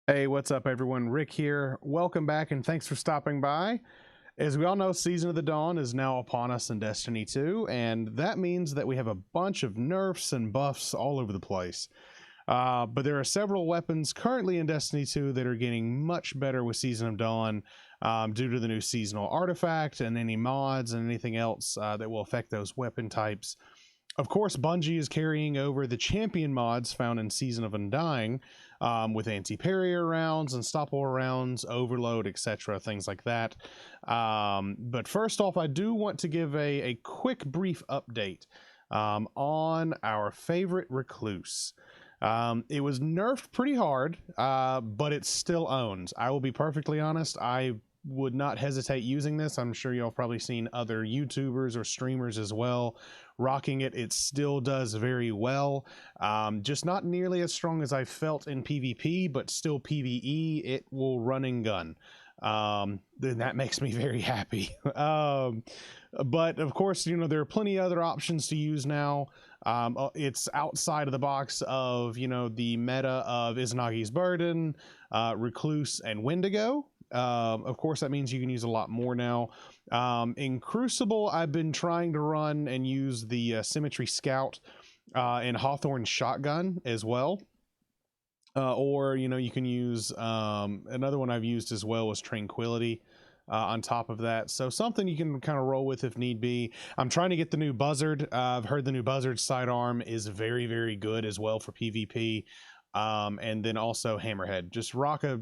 Hey, what's up, everyone? Rick here. Welcome back, and thanks for stopping by. As we all know, Season of the Dawn is now upon us in Destiny 2, and that means that we have a bunch of nerfs and buffs all over the place. But there are several weapons currently in Destiny 2 that are getting much better with Season of Dawn due to the new seasonal artifact and any mods and anything else that will affect those weapon types. Of course, Bungie is carrying over the champion mods found in Season of Undying with anti-barrier rounds, unstoppable rounds, overload, etc., things like that. But first off, I do want to give a quick brief update on our favorite Recluse. It was nerfed pretty hard, but it still owns. I will be perfectly honest, I would not hesitate using this. I'm sure y'all probably seen other YouTubers or streamers as well rocking it. It still does very well, just not nearly as strong as I felt in PvP, but still PvE it will run and gun. Then that makes me very happy. But of course, you know, there are plenty of other options to use now. It's outside of the box of, you know, the meta of Izanagi's Burden, Recluse, and Wendigo. Of course, that means you can use a lot more now. In Crucible, I've been trying to run and use the Symmetry Scout and Hawthorne Shotgun as well. Or, you know, you can use another one I've used as well was Tranquility on top of that. So something you can kind of roll with if need be. I'm trying to get the new Buzzard. I've heard the new Buzzard sidearm is very, very good as well for PvP. And then also Hammerhead. Just rock a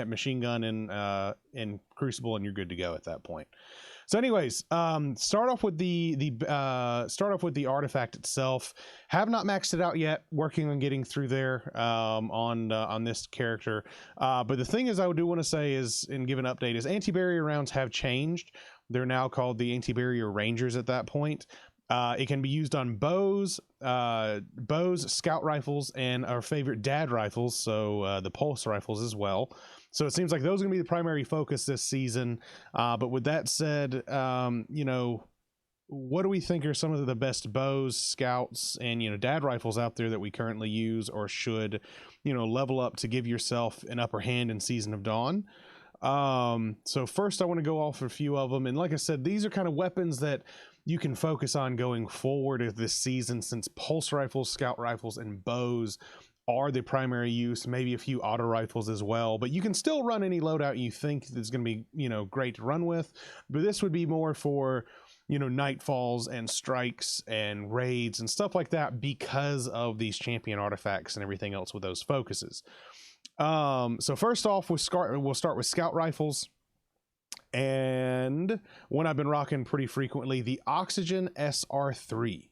machine gun in Crucible, and you're good to go at that point. So, anyways, start off with the artifact itself. Have not maxed it out yet. Working on getting through there on this character. But the thing is, I do want to say is, and give an update, is anti-barrier rounds have changed. They're now called the anti-barrier rangers at that point. It can be used on bows, scout rifles, and our favorite dad rifles, so the pulse rifles as well. So it seems like those are going to be the primary focus this season. But with that said, you know, what do we think are some of the best bows, scouts, and, you know, dad rifles out there that we currently use or should, you know, level up to give yourself an upper hand in Season of Dawn? So first I want to go off a few of them. And like I said, these are kind of weapons that you can focus on going forward of this season, since pulse rifles, scout rifles, and bows are the primary use, maybe a few auto rifles as well, but you can still run any loadout you think is going to be, you know, great to run with. But this would be more for, you know, Nightfalls and strikes and raids and stuff like that, because of these champion artifacts and everything else with those focuses. So first off, we'll start with scout rifles. And one I've been rocking pretty frequently, the Oxygen SR3.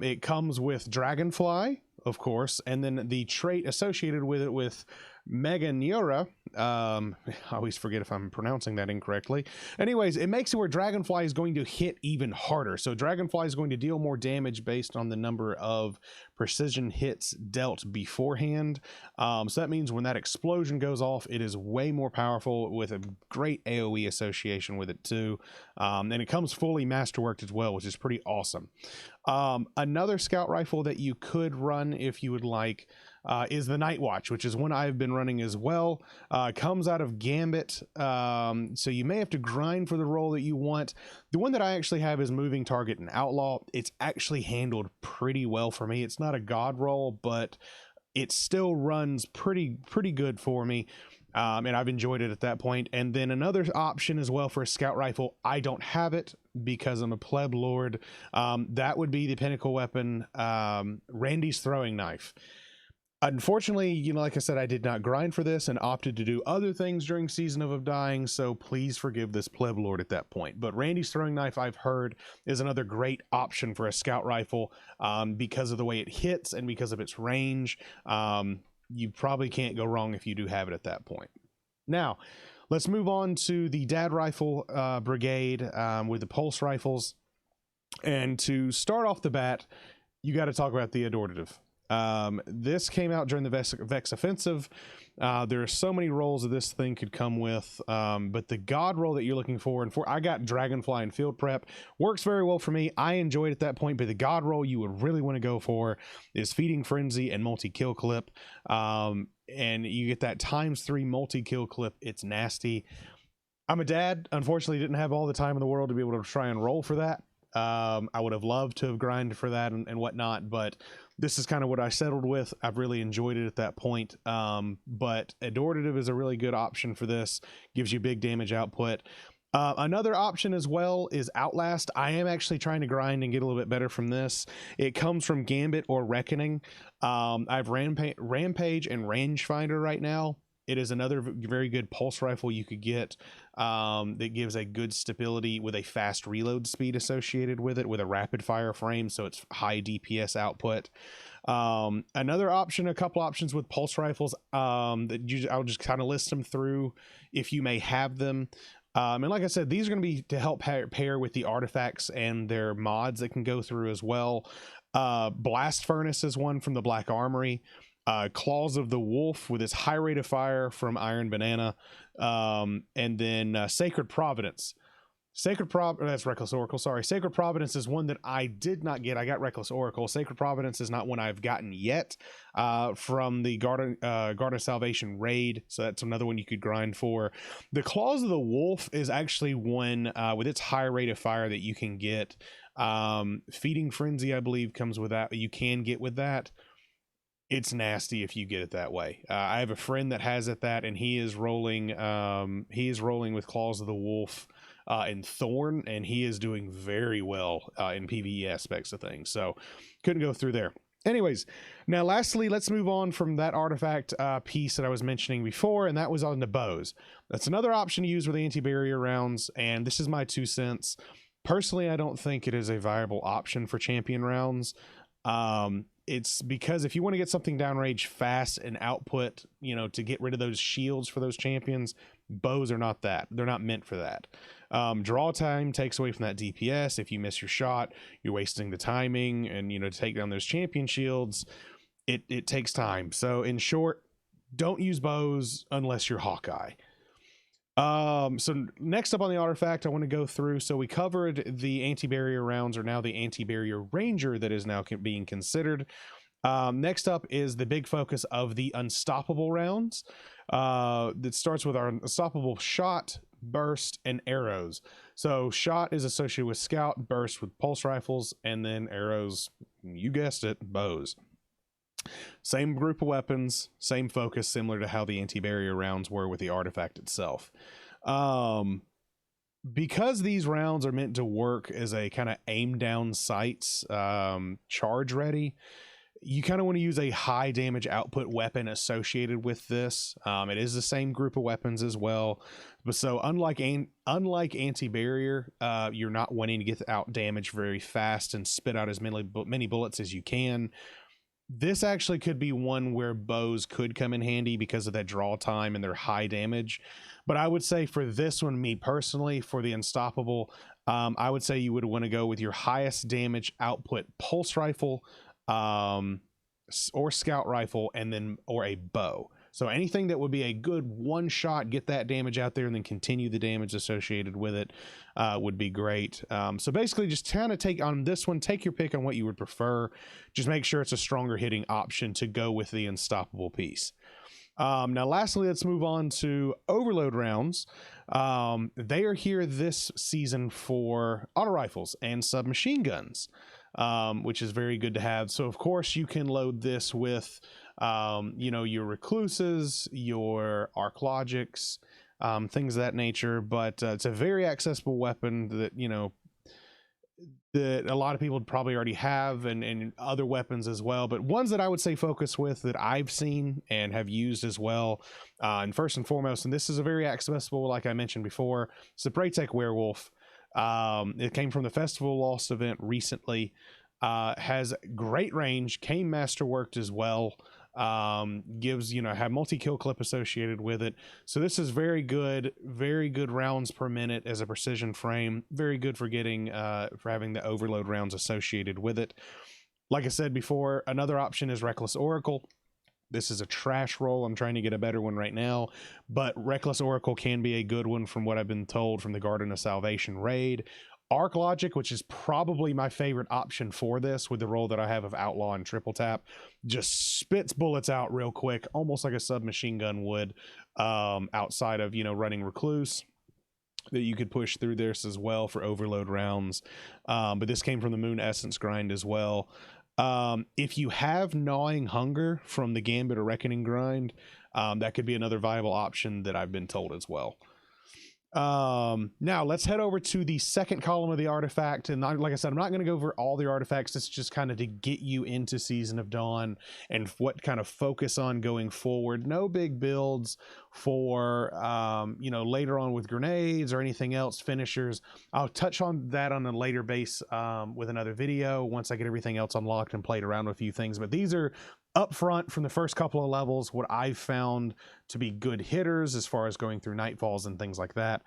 It comes with Dragonfly, of course, and then the trait associated with it with Mega Neura. I always forget if I'm pronouncing that incorrectly. Anyways, it makes it where Dragonfly is going to hit even harder. So Dragonfly is going to deal more damage based on the number of precision hits dealt beforehand. So that means when that explosion goes off, it is way more powerful with a great AoE association with it too. And it comes fully masterworked as well, which is pretty awesome. Another scout rifle that you could run if you would like is the Night Watch, which is one I've been running as well. Comes out of Gambit, so you may have to grind for the role that you want. The one that I actually have is Moving Target and Outlaw. It's actually handled pretty well for me. It's not a god role, but it still runs pretty good for me. And I've enjoyed it at that point. And then another option as well for a scout rifle, I don't have it because I'm a pleb lord. That would be the pinnacle weapon, Randy's Throwing Knife. Unfortunately, you know, like I said, I did not grind for this and opted to do other things during Season of Undying, so please forgive this pleb lord at that point. But Randy's Throwing Knife, I've heard, is another great option for a scout rifle because of the way it hits and because of its range. You probably can't go wrong if you do have it at that point. Now, let's move on to the dad rifle brigade with the pulse rifles. And to start off the bat, you got to talk about the adorative. This came out during the Vex offensive. There are so many roles that this thing could come with, but the god role that you're looking for, and I got Dragonfly and Field Prep, works very well for me. I enjoyed it at that point, but the god role you would really want to go for is Feeding Frenzy and multi-kill clip, and you get that ×3 multi-kill clip. It's nasty. I'm a dad, unfortunately didn't have all the time in the world to be able to try and roll for that. I would have loved to have grinded for that and whatnot, but this is kind of what I settled with. I've really enjoyed it at that point. But Adorative is a really good option for this. Gives you big damage output. Another option as well is Outlast. I am actually trying to grind and get a little bit better from this. It comes from Gambit or Reckoning. I have Rampage and Rangefinder right now. It is another very good pulse rifle you could get that gives a good stability with a fast reload speed associated with it, with a rapid fire frame, so it's high DPS output. Another option, a couple options with pulse rifles that I'll just kind of list them through if you may have them. And like I said, these are going to be to help pair with the artifacts and their mods that can go through as well. Blast Furnace is one from the Black Armory. Claws of the Wolf with its high rate of fire from Iron Banana, and then Sacred Providence. That's Reckless Oracle, sorry. Sacred Providence is one that I did not get. I got Reckless Oracle. Sacred Providence is not one I've gotten yet from the Garden of Salvation raid, so that's another one you could grind for. The Claws of the Wolf is actually one with its high rate of fire that you can get. Feeding Frenzy, I believe, comes with that. You can get with that. It's nasty if you get it that way. I have a friend that has it and he is rolling with Claws of the Wolf and Thorn, and he is doing very well in PvE aspects of things. So couldn't go through there. Anyways, now lastly, let's move on from that artifact piece that I was mentioning before, and that was on the bows. That's another option to use with anti-barrier rounds, and this is my 2 cents. Personally, I don't think it is a viable option for champion rounds. It's because if you want to get something downrange fast and output, to get rid of those shields for those champions, bows are not that. They're not meant for that. Draw time takes away from that DPS. If you miss your shot, you're wasting the timing, and to take down those champion shields, it takes time. So in short, don't use bows unless you're Hawkeye. So next up on the artifact I want to go through, so we covered the anti-barrier rounds, or now the anti-barrier ranger that is now being considered. Next up is the big focus of the unstoppable rounds, that starts with our unstoppable shot, burst, and arrows. So shot is associated with scout, burst with pulse rifles, and then arrows, you guessed it, bows. Same group of weapons, same focus, similar to how the anti-barrier rounds were with the artifact itself. Because these rounds are meant to work as a kind of aim down sights, charge ready, you kind of want to use a high damage output weapon associated with this. It is the same group of weapons as well, but so unlike anti-barrier, you're not wanting to get out damage very fast and spit out as many bullets as you can. This actually could be one where bows could come in handy because of that draw time and their high damage. But I would say for this one, me personally, for the unstoppable, I would say you would want to go with your highest damage output pulse rifle, or scout rifle, or a bow. So anything that would be a good one shot, get that damage out there and then continue the damage associated with it, would be great. So basically just kind of take on this one, take your pick on what you would prefer. Just make sure it's a stronger hitting option to go with the unstoppable piece. Now lastly, let's move on to overload rounds. They are here this season for auto rifles and submachine guns, which is very good to have. So of course you can load this with your Recluses, your Arc Logics, things of that nature, but it's a very accessible weapon that that a lot of people probably already have, and other weapons as well, but ones that I would say focus with that I've seen and have used as well, and first and foremost, and this is a very accessible, like I mentioned before, it's the Braytech Werewolf. It came from the Festival Lost event recently, has great range, came masterworked as well, gives have multi-kill clip associated with it, so this is very good rounds per minute as a precision frame, very good for getting for having the overload rounds associated with it. Like I said before, another option is Reckless Oracle. This is a trash roll. I'm trying to get a better one right now, but Reckless Oracle can be a good one from what I've been told from the Garden of Salvation raid. Arc Logic, which is probably my favorite option for this with the role that I have of Outlaw and Triple Tap, just spits bullets out real quick, almost like a submachine gun would, outside of, running Recluse, that you could push through this as well for overload rounds. But this came from the Moon Essence grind as well. If you have Gnawing Hunger from the Gambit or Reckoning grind, that could be another viable option that I've been told as well. Now let's head over to the second column of the artifact. And like I said, I'm not going to go over all the artifacts. It's just kind of to get you into Season of Dawn and what kind of focus on going forward. No big builds for, later on with grenades or anything else, finishers. I'll touch on that on a later base, with another video once I get everything else unlocked and played around with a few things. But these are up front from the first couple of levels, what I've found to be good hitters as far as going through Nightfalls and things like that.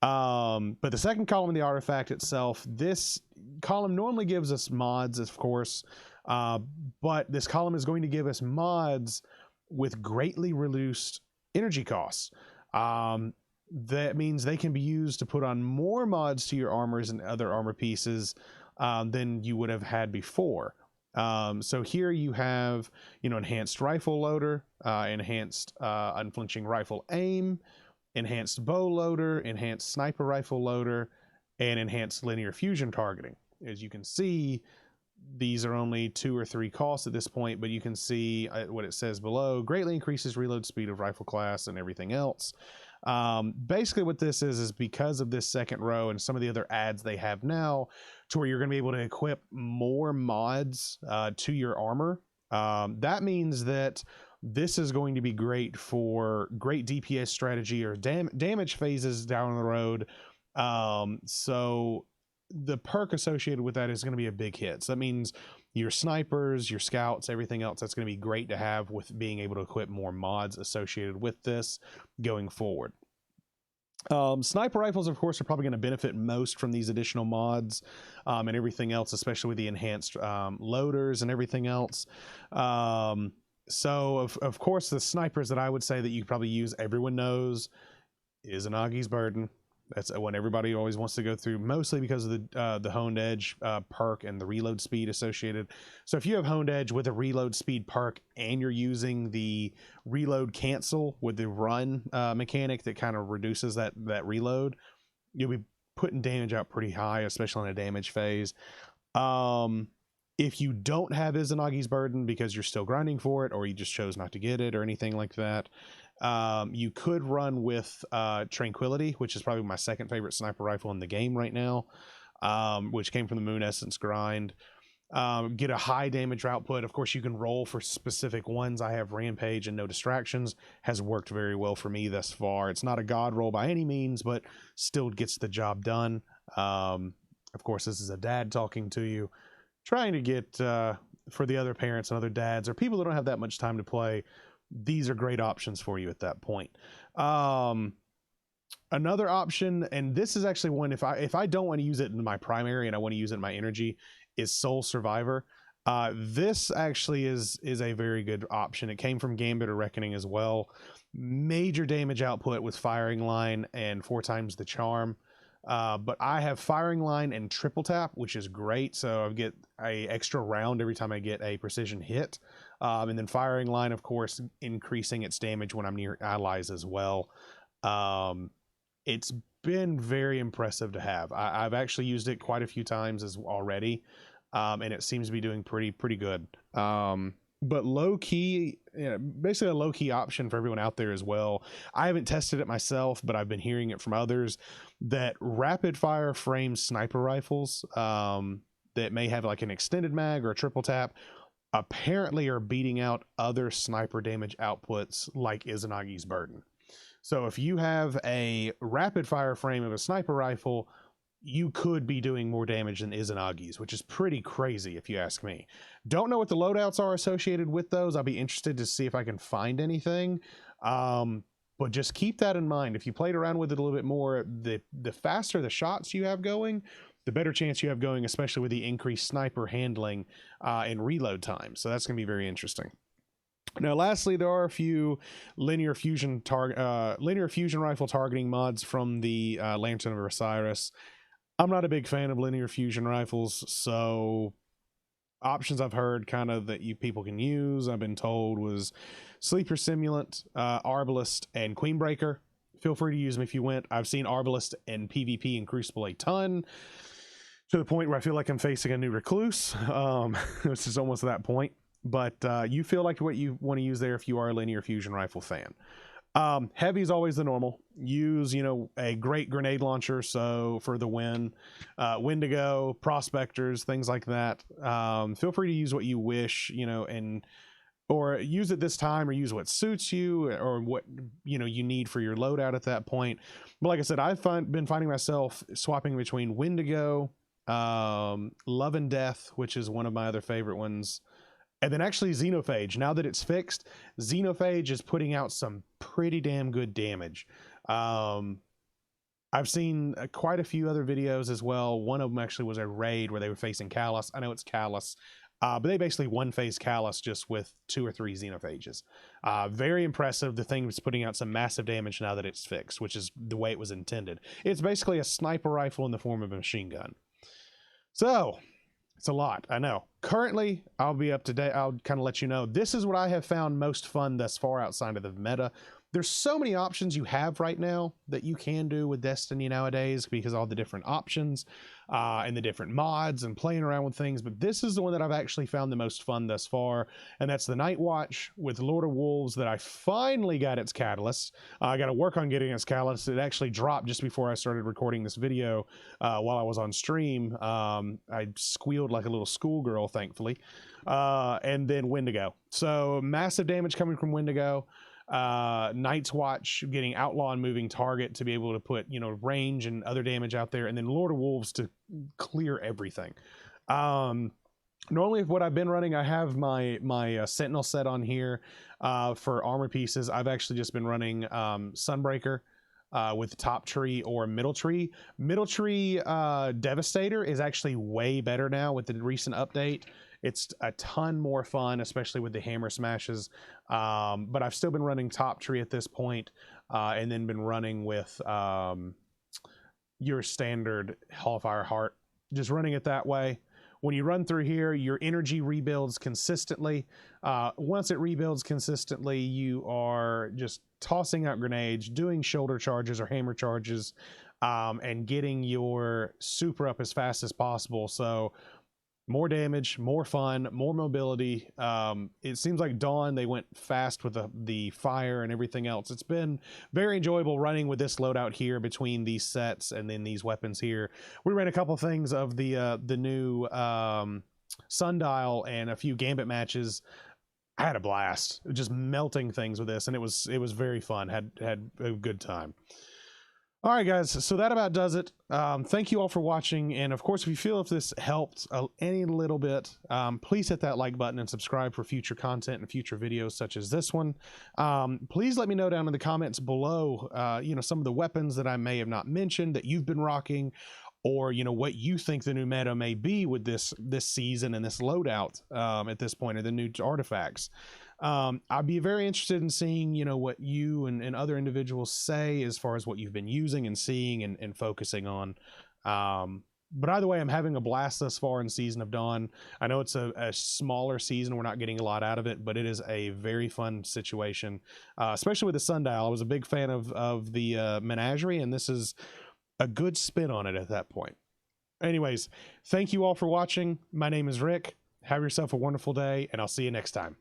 But the second column of the artifact itself, this column normally gives us mods, of course, but this column is going to give us mods with greatly reduced energy costs. That means they can be used to put on more mods to your armors and other armor pieces than you would have had before. So here you have, enhanced rifle loader, enhanced unflinching rifle aim, enhanced bow loader, enhanced sniper rifle loader, and enhanced linear fusion targeting. As you can see, these are only 2 or 3 costs at this point, but you can see what it says below: greatly increases reload speed of rifle class and everything else. Basically what this is because of this second row and some of the other ads they have now, to where you're going to be able to equip more mods to your armor. That means that this is going to be great for great DPS strategy or damage phases down the road. So the perk associated with that is going to be a big hit. So that means your snipers, your scouts, everything else, that's going to be great to have with being able to equip more mods associated with this going forward. Sniper rifles, of course, are probably going to benefit most from these additional mods and everything else, especially with the enhanced loaders and everything else. So, of course, the snipers that I would say that you probably use, everyone knows, is Anagi's Burden. That's one everybody always wants to go through, mostly because of the Honed Edge perk and the reload speed associated. So if you have Honed Edge with a reload speed perk and you're using the reload cancel with the run mechanic that kind of reduces that reload, you'll be putting damage out pretty high, especially in a damage phase. If you don't have Izanagi's Burden because you're still grinding for it, or you just chose not to get it or anything like that, you could run with Tranquility, which is probably my second favorite sniper rifle in the game right now, which came from the Moon Essence grind. Get a high damage output. Of course, you can roll for specific ones. I have Rampage and No Distractions. Has worked very well for me thus far. It's not a god roll by any means, but still gets the job done. Of course, this is a dad talking to you, trying to get for the other parents and other dads or people that don't have that much time to play. These are great options for you at that point. Another option, and this is actually one, if I don't want to use it in my primary and I want to use it in my energy, is Soul Survivor. This actually is a very good option. It came from Gambit or Reckoning as well. Major damage output with Firing Line and 4 times the charm. But I have Firing Line and Triple Tap, which is great. So I get a extra round every time I get a precision hit. And then Firing Line, of course, increasing its damage when I'm near allies as well. It's been very impressive to have. I've actually used it quite a few times already, and it seems to be doing pretty good. But low key, basically a low key option for everyone out there as well. I haven't tested it myself, but I've been hearing it from others that rapid fire frame sniper rifles that may have like an extended mag or a triple tap apparently are beating out other sniper damage outputs like Izanagi's Burden. So if you have a rapid fire frame of a sniper rifle, you could be doing more damage than Izanagi's, which is pretty crazy if you ask me. Don't know what the loadouts are associated with those. I'll be interested to see if I can find anything. But just keep that in mind. If you played around with it a little bit more, the faster the shots you have going, the better chance you have going, especially with the increased sniper handling and reload time. So that's going to be very interesting. Now, lastly, there are a few linear fusion rifle targeting mods from the Lantern of Osiris. I'm not a big fan of linear fusion rifles, so options I've heard kind of that you people can use, I've been told, was Sleeper Simulant, Arbalist, and Queenbreaker. Feel free to use them if you want. I've seen Arbalist and PvP and Crucible a ton, to the point where I feel like I'm facing a new Recluse. This is almost that point. But you feel like what you want to use there if you are a linear fusion rifle fan. Heavy is always the normal. Use, a great grenade launcher, so for the win. Wendigo, prospectors, things like that. Feel free to use what you wish, or use it this time, or use what suits you, or what you need for your loadout at that point. But like I said, I've been finding myself swapping between Wendigo, Love and Death, which is one of my other favorite ones. And then actually Xenophage. Now that it's fixed, Xenophage is putting out some pretty damn good damage. I've seen quite a few other videos as well. One of them actually was a raid where they were facing Callus. I know it's Callus, but they basically one-phase Callus just with 2 or 3 Xenophages. Very impressive. The thing is putting out some massive damage now that it's fixed, which is the way it was intended. It's basically a sniper rifle in the form of a machine gun. So it's a lot, I know. Currently, I'll be up to date. I'll kind of let you know. This is what I have found most fun thus far outside of the meta. There's so many options you have right now that you can do with Destiny nowadays, because all the different options and the different mods and playing around with things. But this is the one that I've actually found the most fun thus far, and that's the Night Watch with Lord of Wolves that I finally got its catalyst. I got to work on getting its catalyst. It actually dropped just before I started recording this video while I was on stream. I squealed like a little schoolgirl, thankfully. And then Wendigo. So massive damage coming from Wendigo. Night's Watch getting Outlaw and Moving Target to be able to put range and other damage out there, and then Lord of Wolves to clear everything. Normally what I've been running, I have my Sentinel set on here for armor pieces. I've actually just been running Sunbreaker with Top Tree or Middle Tree. Middle Tree Devastator is actually way better now with the recent update. It's a ton more fun, especially with the hammer smashes. But I've still been running Top Tree at this point, and then been running with your standard Hellfire Heart. Just running it that way. When you run through here, your energy rebuilds consistently. Once it rebuilds consistently, you are just tossing out grenades, doing shoulder charges or hammer charges, and getting your super up as fast as possible. So more damage, more fun, more mobility. It seems like Dawn, they went fast with the fire and everything else. It's been very enjoyable running with this loadout here between these sets and then these weapons here. We ran a couple things of the new Sundial and a few Gambit matches. I had a blast just melting things with this, and it was very fun. Had a good time. All right, guys, so that about does it. Thank you all for watching, and of course, if you feel if this helped any little bit, please hit that like button and subscribe for future content and future videos such as this one. Please let me know down in the comments below, some of the weapons that I may have not mentioned that you've been rocking, or what you think the new meta may be with this season and this loadout at this point, or the new artifacts. I'd be very interested in seeing, what you and other individuals say as far as what you've been using and seeing and focusing on. But either way, I'm having a blast thus far in Season of Dawn. I know it's a smaller season. We're not getting a lot out of it, but it is a very fun situation, especially with the Sundial. I was a big fan of the Menagerie, and this is a good spin on it at that point. Anyways, thank you all for watching. My name is Rick. Have yourself a wonderful day, and I'll see you next time.